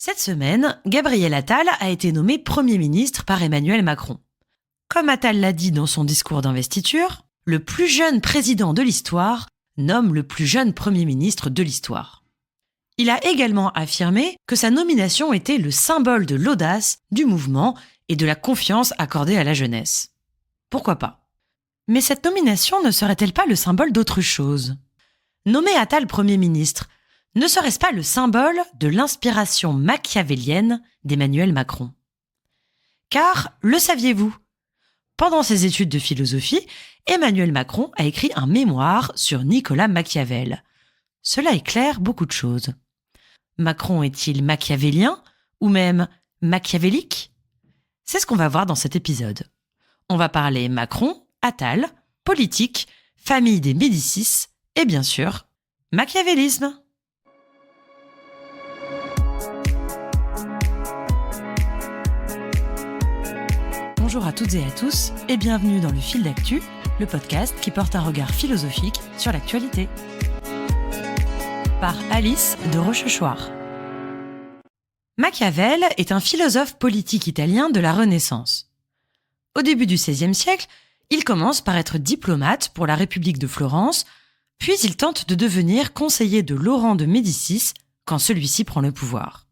Cette semaine, Gabriel Attal a été nommé Premier ministre par Emmanuel Macron. Comme Attal l'a dit dans son discours d'investiture, le plus jeune président de l'histoire nomme le plus jeune Premier ministre de l'histoire. Il a également affirmé que sa nomination était le symbole de l'audace, du mouvement et de la confiance accordée à la jeunesse. Pourquoi pas ? Mais cette nomination ne serait-elle pas le symbole d'autre chose ? Nommer Attal Premier ministre, ne serait-ce pas le symbole de l'inspiration machiavélienne d'Emmanuel Macron ? Car, le saviez-vous ? Pendant ses études de philosophie, Emmanuel Macron a écrit un mémoire sur Nicolas Machiavel. Cela éclaire beaucoup de choses. Macron est-il machiavélien ou même machiavélique ? C'est ce qu'on va voir dans cet épisode. On va parler Macron, Attal, politique, famille des Médicis et bien sûr, machiavélisme. Bonjour à toutes et à tous et bienvenue dans le Fil d'Actu, le podcast qui porte un regard philosophique sur l'actualité. Par Alice de Rochechouart. Machiavel est un philosophe politique italien de la Renaissance. Au début du XVIe siècle, il commence par être diplomate pour la République de Florence, puis il tente de devenir conseiller de Laurent de Médicis quand celui-ci prend le pouvoir.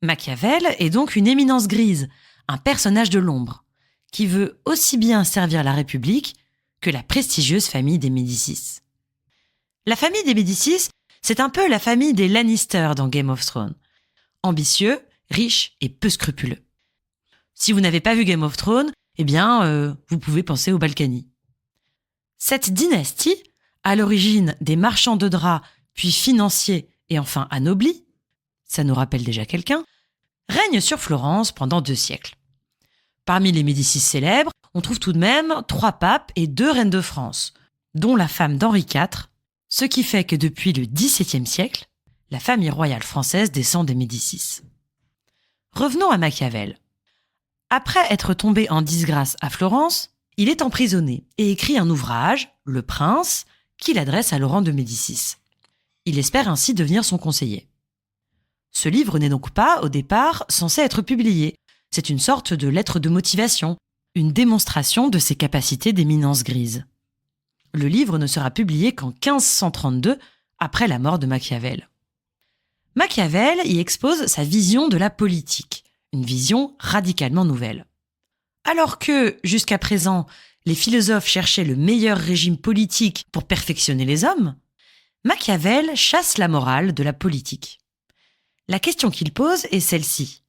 Machiavel est donc une éminence grise, un personnage de l'ombre, qui veut aussi bien servir la République que la prestigieuse famille des Médicis. La famille des Médicis, c'est un peu la famille des Lannister dans Game of Thrones. Ambitieux, riche et peu scrupuleux. Si vous n'avez pas vu Game of Thrones, vous pouvez penser aux Balkany. Cette dynastie, à l'origine des marchands de draps, puis financiers et enfin anoblis, ça nous rappelle déjà quelqu'un, règne sur Florence pendant 2 siècles. Parmi les Médicis célèbres, on trouve tout de même 3 papes et 2 reines de France, dont la femme d'Henri IV, ce qui fait que depuis le XVIIe siècle, la famille royale française descend des Médicis. Revenons à Machiavel. Après être tombé en disgrâce à Florence, il est emprisonné et écrit un ouvrage, Le Prince, qu'il adresse à Laurent de Médicis. Il espère ainsi devenir son conseiller. Ce livre n'est donc pas, au départ, censé être publié. C'est une sorte de lettre de motivation, une démonstration de ses capacités d'éminence grise. Le livre ne sera publié qu'en 1532, après la mort de Machiavel. Machiavel y expose sa vision de la politique, une vision radicalement nouvelle. Alors que, jusqu'à présent, les philosophes cherchaient le meilleur régime politique pour perfectionner les hommes, Machiavel chasse la morale de la politique. La question qu'il pose est celle-ci.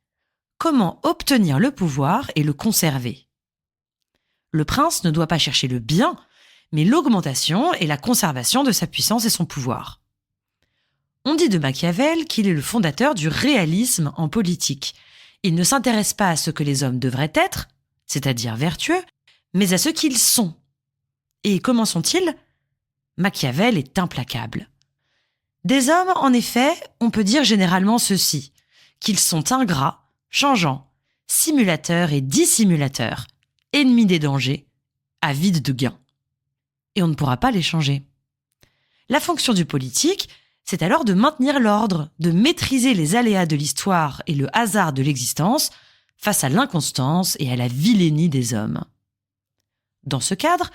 Comment obtenir le pouvoir et le conserver ? Le prince ne doit pas chercher le bien, mais l'augmentation et la conservation de sa puissance et son pouvoir. On dit de Machiavel qu'il est le fondateur du réalisme en politique. Il ne s'intéresse pas à ce que les hommes devraient être, c'est-à-dire vertueux, mais à ce qu'ils sont. Et comment sont-ils ? Machiavel est implacable. Des hommes, en effet, on peut dire généralement ceci, qu'ils sont ingrats, changeants, simulateurs et dissimulateurs, ennemis des dangers, avides de gains. Et on ne pourra pas les changer. La fonction du politique, c'est alors de maintenir l'ordre, de maîtriser les aléas de l'histoire et le hasard de l'existence face à l'inconstance et à la vilainie des hommes. Dans ce cadre,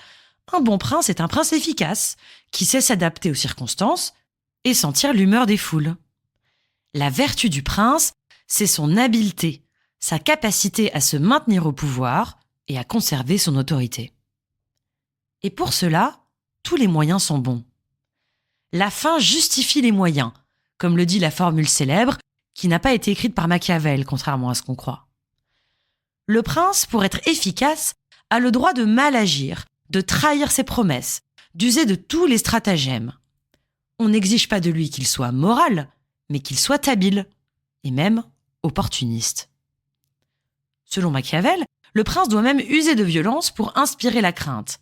un bon prince est un prince efficace, qui sait s'adapter aux circonstances et sentir l'humeur des foules. La vertu du prince, c'est son habileté, sa capacité à se maintenir au pouvoir et à conserver son autorité. Et pour cela, tous les moyens sont bons. La fin justifie les moyens, comme le dit la formule célèbre, qui n'a pas été écrite par Machiavel, contrairement à ce qu'on croit. Le prince, pour être efficace, a le droit de mal agir, de trahir ses promesses, d'user de tous les stratagèmes. On n'exige pas de lui qu'il soit moral, mais qu'il soit habile, et même opportuniste. Selon Machiavel, le prince doit même user de violence pour inspirer la crainte.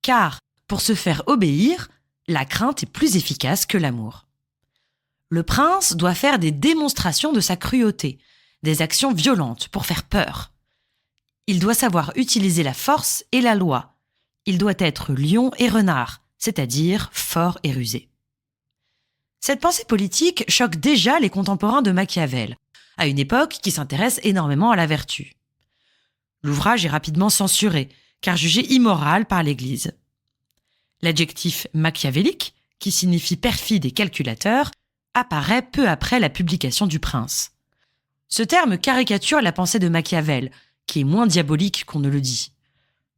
Car, pour se faire obéir, la crainte est plus efficace que l'amour. Le prince doit faire des démonstrations de sa cruauté, des actions violentes pour faire peur. Il doit savoir utiliser la force et la loi. Il doit être lion et renard, c'est-à-dire fort et rusé. Cette pensée politique choque déjà les contemporains de Machiavel. à une époque qui s'intéresse énormément à la vertu. L'ouvrage est rapidement censuré, car jugé immoral par l'Église. L'adjectif machiavélique, qui signifie perfide et calculateur, apparaît peu après la publication du Prince. Ce terme caricature la pensée de Machiavel, qui est moins diabolique qu'on ne le dit.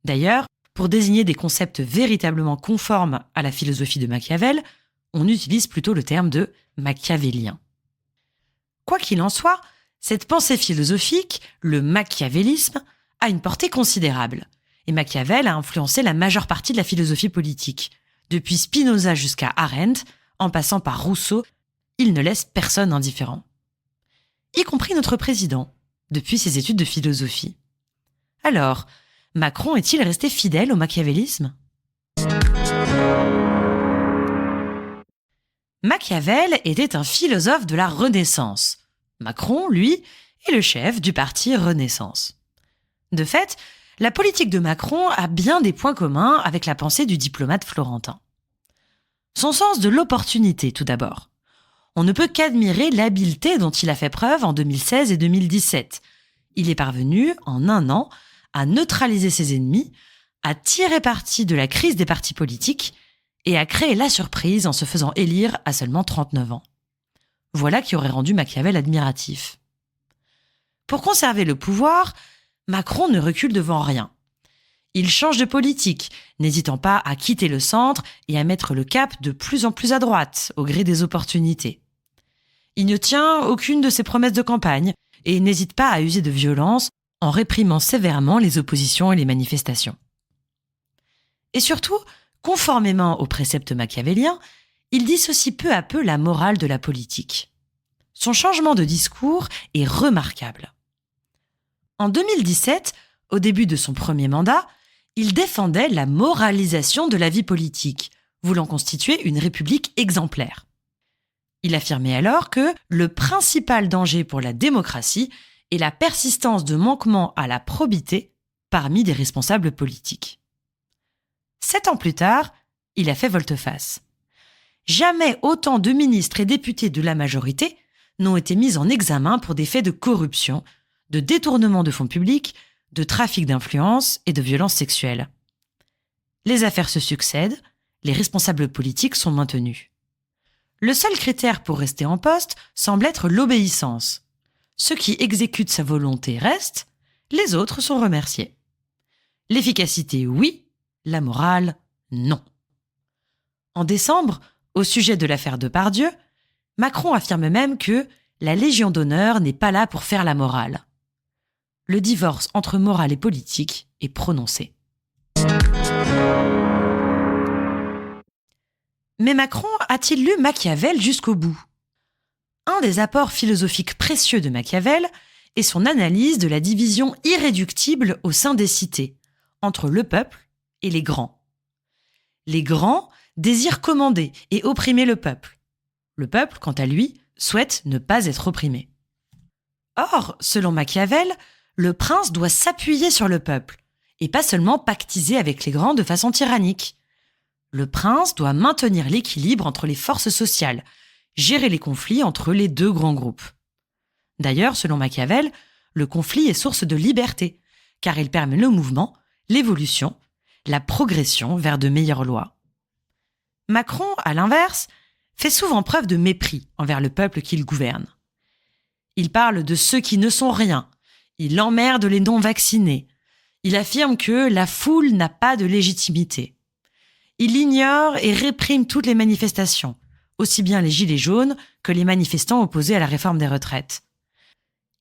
D'ailleurs, pour désigner des concepts véritablement conformes à la philosophie de Machiavel, on utilise plutôt le terme de machiavélien. Quoi qu'il en soit, cette pensée philosophique, le machiavélisme, a une portée considérable. Et Machiavel a influencé la majeure partie de la philosophie politique. Depuis Spinoza jusqu'à Arendt, en passant par Rousseau, il ne laisse personne indifférent. Y compris notre président, depuis ses études de philosophie. Alors, Macron est-il resté fidèle au machiavélisme ? Machiavel était un philosophe de la Renaissance. Macron, lui, est le chef du parti Renaissance. De fait, la politique de Macron a bien des points communs avec la pensée du diplomate florentin. Son sens de l'opportunité, tout d'abord. On ne peut qu'admirer l'habileté dont il a fait preuve en 2016 et 2017. Il est parvenu, en un an, à neutraliser ses ennemis, à tirer parti de la crise des partis politiques et à créer la surprise en se faisant élire à seulement 39 ans. Voilà qui aurait rendu Machiavel admiratif. Pour conserver le pouvoir, Macron ne recule devant rien. Il change de politique, n'hésitant pas à quitter le centre et à mettre le cap de plus en plus à droite, au gré des opportunités. Il ne tient aucune de ses promesses de campagne et n'hésite pas à user de violence en réprimant sévèrement les oppositions et les manifestations. Et surtout, conformément aux préceptes machiavéliens, il dissocie peu à peu la morale de la politique. Son changement de discours est remarquable. En 2017, au début de son premier mandat, il défendait la moralisation de la vie politique, voulant constituer une république exemplaire. Il affirmait alors que le principal danger pour la démocratie est la persistance de manquements à la probité parmi des responsables politiques. 7 ans plus tard, il a fait volte-face. Jamais autant de ministres et députés de la majorité n'ont été mis en examen pour des faits de corruption, de détournement de fonds publics, de trafic d'influence et de violences sexuelles. Les affaires se succèdent, les responsables politiques sont maintenus. Le seul critère pour rester en poste semble être l'obéissance. Ceux qui exécutent sa volonté restent, les autres sont remerciés. L'efficacité, oui, la morale, non. En décembre, au sujet de l'affaire Depardieu, Macron affirme même que la Légion d'honneur n'est pas là pour faire la morale. Le divorce entre morale et politique est prononcé. Mais Macron a-t-il lu Machiavel jusqu'au bout ? Un des apports philosophiques précieux de Machiavel est son analyse de la division irréductible au sein des cités, entre le peuple et les grands. Les grands désirent commander et opprimer le peuple. Le peuple, quant à lui, souhaite ne pas être opprimé. Or, selon Machiavel, le prince doit s'appuyer sur le peuple, et pas seulement pactiser avec les grands de façon tyrannique. Le prince doit maintenir l'équilibre entre les forces sociales, gérer les conflits entre les deux grands groupes. D'ailleurs, selon Machiavel, le conflit est source de liberté, car il permet le mouvement, l'évolution, la progression vers de meilleures lois. Macron, à l'inverse, fait souvent preuve de mépris envers le peuple qu'il gouverne. Il parle de ceux qui ne sont rien, il emmerde les non-vaccinés, il affirme que la foule n'a pas de légitimité. Il ignore et réprime toutes les manifestations, aussi bien les gilets jaunes que les manifestants opposés à la réforme des retraites.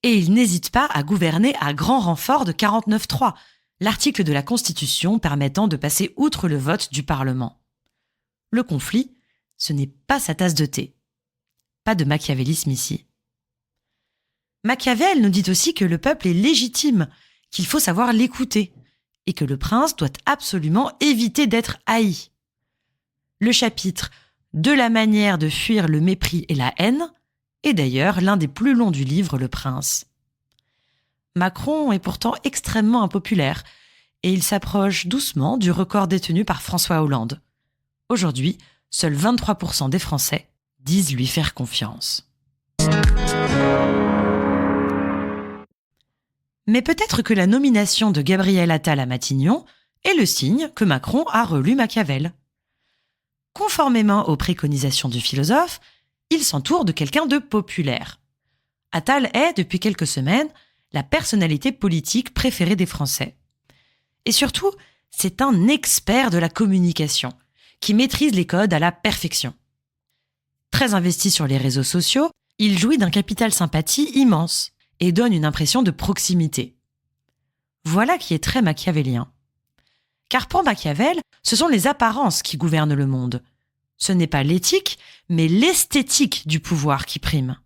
Et il n'hésite pas à gouverner à grand renfort de 49.3, l'article de la Constitution permettant de passer outre le vote du Parlement. Le conflit, ce n'est pas sa tasse de thé. Pas de machiavélisme ici. Machiavel nous dit aussi que le peuple est légitime, qu'il faut savoir l'écouter, et que le prince doit absolument éviter d'être haï. Le chapitre « De la manière de fuir le mépris et la haine » est d'ailleurs l'un des plus longs du livre Le Prince. Macron est pourtant extrêmement impopulaire, et il s'approche doucement du record détenu par François Hollande. Aujourd'hui, seuls 23% des Français disent lui faire confiance. Mais peut-être que la nomination de Gabriel Attal à Matignon est le signe que Macron a relu Machiavel. Conformément aux préconisations du philosophe, il s'entoure de quelqu'un de populaire. Attal est, depuis quelques semaines, la personnalité politique préférée des Français. Et surtout, c'est un expert de la communication, qui maîtrise les codes à la perfection. Très investi sur les réseaux sociaux, il jouit d'un capital sympathie immense et donne une impression de proximité. Voilà qui est très machiavélien. Car pour Machiavel, ce sont les apparences qui gouvernent le monde. Ce n'est pas l'éthique, mais l'esthétique du pouvoir qui prime.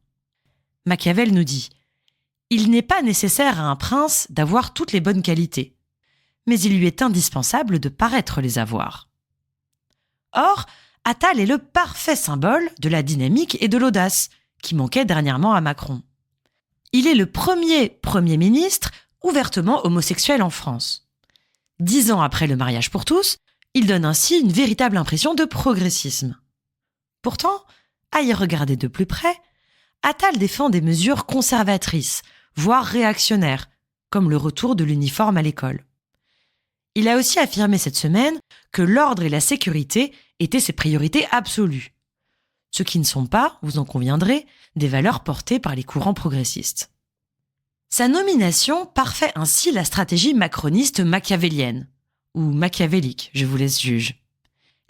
Machiavel nous dit « Il n'est pas nécessaire à un prince d'avoir toutes les bonnes qualités, mais il lui est indispensable de paraître les avoir. » Or, Attal est le parfait symbole de la dynamique et de l'audace qui manquait dernièrement à Macron. Il est le premier ministre ouvertement homosexuel en France. 10 ans après le mariage pour tous, il donne ainsi une véritable impression de progressisme. Pourtant, à y regarder de plus près, Attal défend des mesures conservatrices, voire réactionnaires, comme le retour de l'uniforme à l'école. Il a aussi affirmé cette semaine que l'ordre et la sécurité étaient ses priorités absolues, ce qui ne sont pas, vous en conviendrez, des valeurs portées par les courants progressistes. Sa nomination parfait ainsi la stratégie macroniste machiavélienne, ou machiavélique, je vous laisse juge.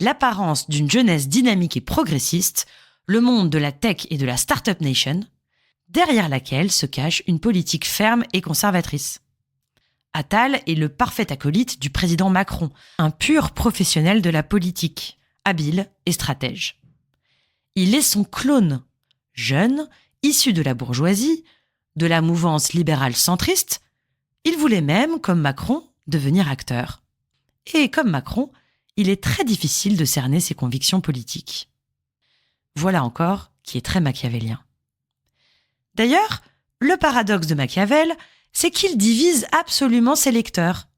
L'apparence d'une jeunesse dynamique et progressiste, le monde de la tech et de la Startup Nation, derrière laquelle se cache une politique ferme et conservatrice. Attal est le parfait acolyte du président Macron, un pur professionnel de la politique, habile et stratège. Il est son clone, jeune, issu de la bourgeoisie, de la mouvance libérale centriste. Il voulait même, comme Macron, devenir acteur. Et comme Macron, il est très difficile de cerner ses convictions politiques. Voilà encore qui est très machiavélien. D'ailleurs, le paradoxe de Machiavel, c'est qu'il divise absolument ses lecteurs.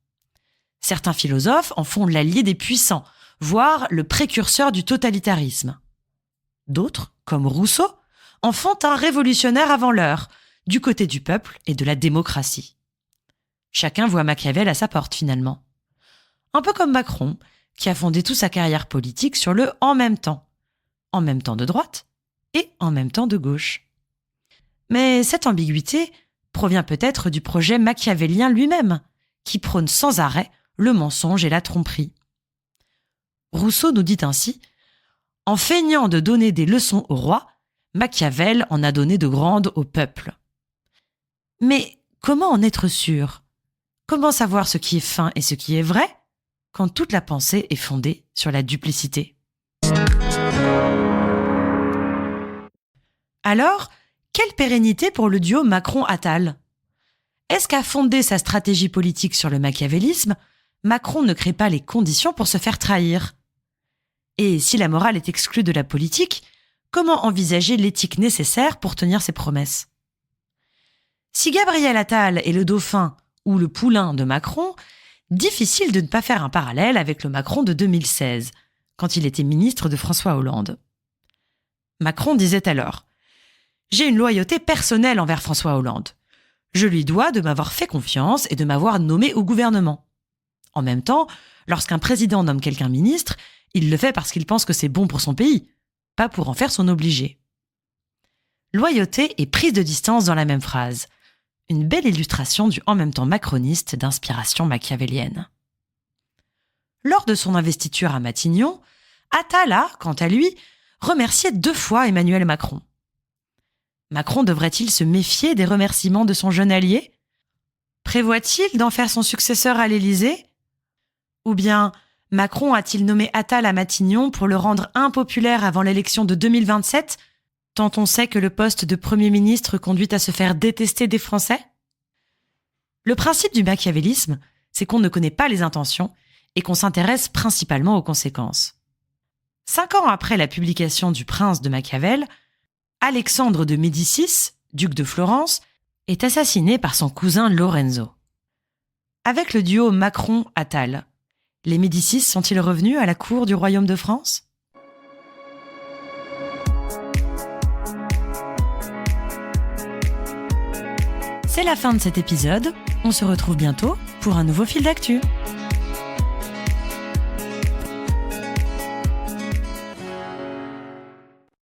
Certains philosophes en font l'allié des puissants, voire le précurseur du totalitarisme. D'autres, comme Rousseau, en font un révolutionnaire avant l'heure, du côté du peuple et de la démocratie. Chacun voit Machiavel à sa porte finalement. Un peu comme Macron, qui a fondé toute sa carrière politique sur le « en même temps » de droite et en même temps de gauche. Mais cette ambiguïté provient peut-être du projet machiavélien lui-même, qui prône sans arrêt le mensonge et la tromperie. Rousseau nous dit ainsi « En feignant de donner des leçons au roi, Machiavel en a donné de grandes au peuple. » Mais comment en être sûr ? Comment savoir ce qui est fin et ce qui est vrai quand toute la pensée est fondée sur la duplicité ? Alors, quelle pérennité pour le duo Macron-Attal ? Est-ce qu'à fonder sa stratégie politique sur le machiavélisme, Macron ne crée pas les conditions pour se faire trahir ? Et si la morale est exclue de la politique, comment envisager l'éthique nécessaire pour tenir ses promesses ? Si Gabriel Attal est le dauphin ou le poulain de Macron, difficile de ne pas faire un parallèle avec le Macron de 2016, quand il était ministre de François Hollande. Macron disait alors « J'ai une loyauté personnelle envers François Hollande. Je lui dois de m'avoir fait confiance et de m'avoir nommé au gouvernement. En même temps, lorsqu'un président nomme quelqu'un ministre, il le fait parce qu'il pense que c'est bon pour son pays, pas pour en faire son obligé. » Loyauté et prise de distance dans la même phrase. Une belle illustration du en même temps macroniste d'inspiration machiavélienne. Lors de son investiture à Matignon, Attal a, quant à lui, remercié 2 fois Emmanuel Macron. Macron devrait-il se méfier des remerciements de son jeune allié ? Prévoit-il d'en faire son successeur à l'Élysée ? Ou bien Macron a-t-il nommé Attal à Matignon pour le rendre impopulaire avant l'élection de 2027 ? Tant on sait que le poste de Premier ministre conduit à se faire détester des Français ? Le principe du machiavélisme, c'est qu'on ne connaît pas les intentions et qu'on s'intéresse principalement aux conséquences. 5 ans après la publication du Prince de Machiavel, Alexandre de Médicis, duc de Florence, est assassiné par son cousin Lorenzo. Avec le duo Macron-Attal, les Médicis sont-ils revenus à la cour du royaume de France ? C'est la fin de cet épisode. On se retrouve bientôt pour un nouveau fil d'actu.